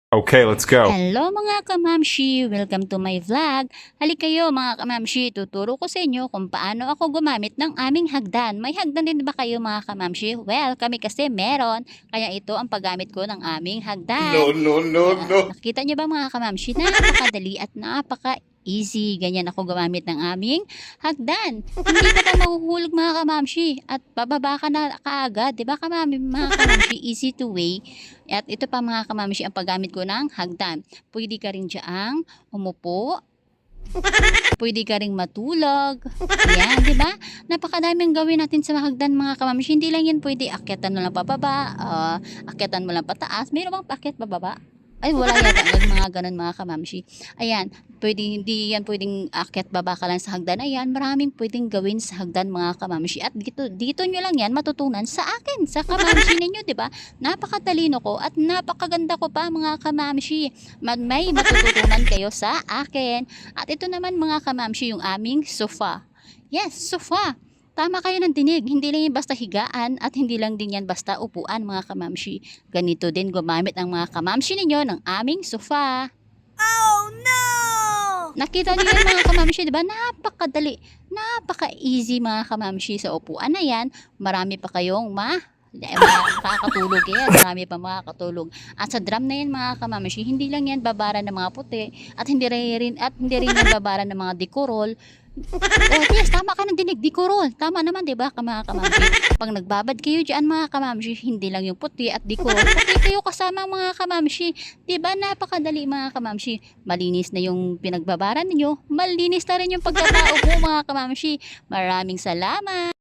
Okay, let's go. Hello mga kamamshi! Welcome to my vlog. Halika kayo mga kamamshi, tuturo ko sa inyo kung paano ako gumamit ng aming hagdan. May hagdan din ba kayo mga kamamshi? Well, kami kasi meron. Kaya ito ang paggamit ko ng aming hagdan. No. Nakita niyo ba mga kamamshi? Napakadali at napaka-easy. Ganyan ako gumamit ng aming hagdan. Hindi ka pa mahuhulog mga kamamshi. At bababa ka na kaagad. Diba mga kamamshi? Easy to way. At ito pa mga kamamshi ang paggamit ko ng hagdan. Pwede ka rin diyang umupo. Pwede ka ring matulog. Ayan, di ba? Napakadaming gawin natin sa hagdan mga kamamshi. Hindi lang yan pwede akyatan mo lang pababa, akyatan mo lang pataas. Mayroon bang paakyat bababa? Ay, wala yata mga ganun mga kamamshi. Ayan, hindi yan pwedeng akyat baba ka lang sa hagdan. Ayan, maraming pwedeng gawin sa hagdan mga kamamshi. At dito nyo lang yan matutunan sa akin, sa kamamshi ninyo, di ba? Napakatalino ko at napakaganda ko pa mga kamamshi. May matututunan kayo sa akin. At ito naman mga kamamshi, yung aming sofa. Yes, sofa. Tama kayo ng dinig, hindi lang yan basta higaan at hindi lang din yan basta upuan mga kamamshi. Ganito din gumamit ang mga kamamshi ninyo ng aming sofa. Oh no! Nakita niyo yan mga kamamshi, di ba? Napakadali, napaka-easy mga kamamshi sa upuan na yan. Marami pa kayong makakatulog yan. Marami pa makakatulog. At sa drum na yan mga kamamshi, hindi lang yan babara ng mga puti at hindi rin yan babara ng mga dekorol. Oh, yes, tama ka ng dinig, dekorol. Tama naman, di ba, mga kamamshi? Pag nagbabad kayo dyan, mga kamamshi, hindi lang yung puti at dekorol. Puti kayo kasama mga kamamshi. Di ba, napakadali mga kamamshi. Malinis na yung pinagbabaran ninyo. Malinis na rin yung pagkatao po mga kamamshi. Maraming salamat.